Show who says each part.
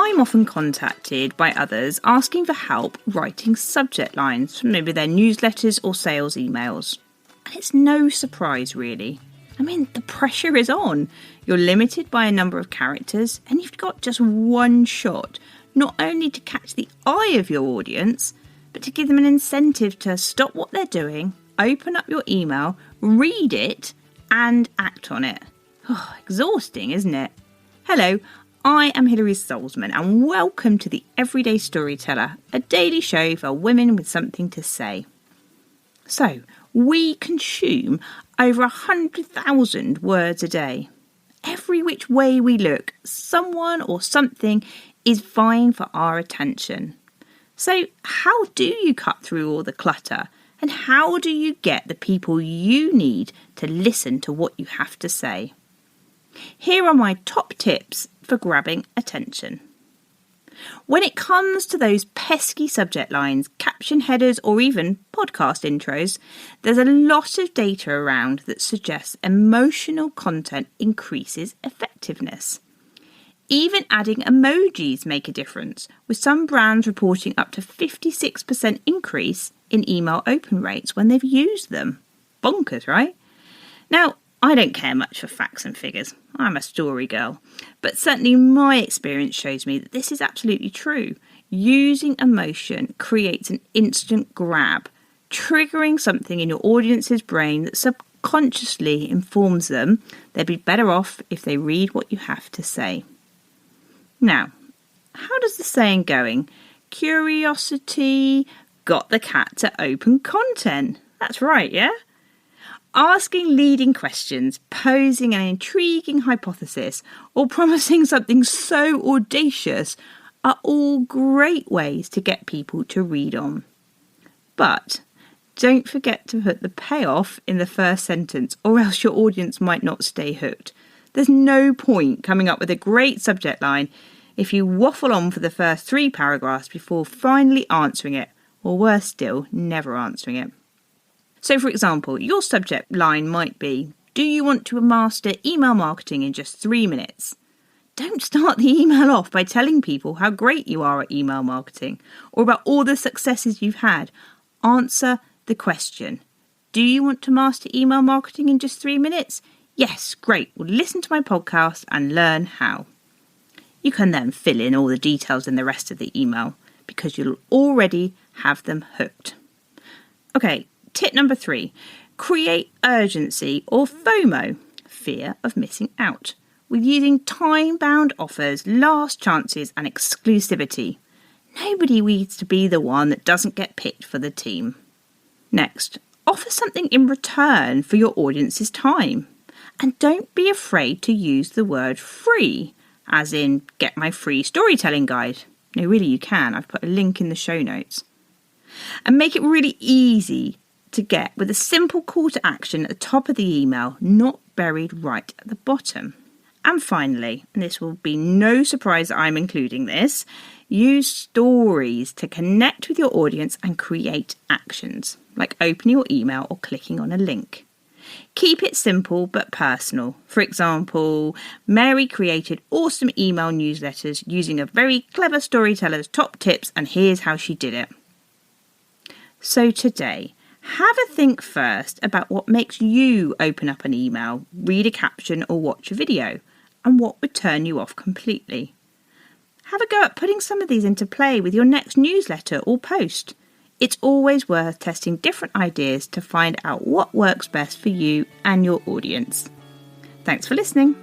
Speaker 1: I'm often contacted by others asking for help writing subject lines for maybe their newsletters or sales emails. And it's no surprise, really. I mean, the pressure is on. You're limited by a number of characters, and you've got just one shot, not only to catch the eye of your audience, but to give them an incentive to stop what they're doing, open up your email, read it, and act on it. Oh, exhausting, isn't it? Hello, I am Hilary Solzman, and welcome to the Everyday Storyteller, a daily show for women with something to say. So, we consume over 100,000 words a day. Every which way we look, someone or something is vying for our attention. So, how do you cut through all the clutter? And how do you get the people you need to listen to what you have to say? Here are my top tips for grabbing attention. When it comes to those pesky subject lines, caption headers, or even podcast intros, there's a lot of data around that suggests emotional content increases effectiveness. Even adding emojis make a difference, with some brands reporting up to 56% increase in email open rates when they've used them. Bonkers, right? Now, I don't care much for facts and figures. I'm a story girl. But certainly my experience shows me that this is absolutely true. Using emotion creates an instant grab, triggering something in your audience's brain that subconsciously informs them they'd be better off if they read what you have to say. Now, how does the saying going? Curiosity got the cat to open content. That's right, yeah? Asking leading questions, posing an intriguing hypothesis, or promising something so audacious are all great ways to get people to read on. But don't forget to put the payoff in the first sentence, or else your audience might not stay hooked. There's no point coming up with a great subject line if you waffle on for the first 3 paragraphs before finally answering it, or worse still, never answering it. So, for example, your subject line might be, do you want to master email marketing in just 3 minutes? Don't start the email off by telling people how great you are at email marketing or about all the successes you've had. Answer the question. Do you want to master email marketing in just 3 minutes? Yes, great. Well, listen to my podcast and learn how. You can then fill in all the details in the rest of the email because you'll already have them hooked. Okay, tip number 3. Create urgency or FOMO, fear of missing out, with using time-bound offers, last chances and exclusivity. Nobody needs to be the one that doesn't get picked for the team. Next, offer something in return for your audience's time. And don't be afraid to use the word free, as in get my free storytelling guide. No, really you can. I've put a link in the show notes. And make it really easy to get with a simple call to action at the top of the email, not buried right at the bottom. And finally, and this will be no surprise that I'm including this, use stories to connect with your audience and create actions, like opening your email or clicking on a link. Keep it simple but personal. For example, Mary created awesome email newsletters using a very clever storyteller's top tips, and here's how she did it. So today, have a think first about what makes you open up an email, read a caption or watch a video, and what would turn you off completely. Have a go at putting some of these into play with your next newsletter or post. It's always worth testing different ideas to find out what works best for you and your audience. Thanks for listening.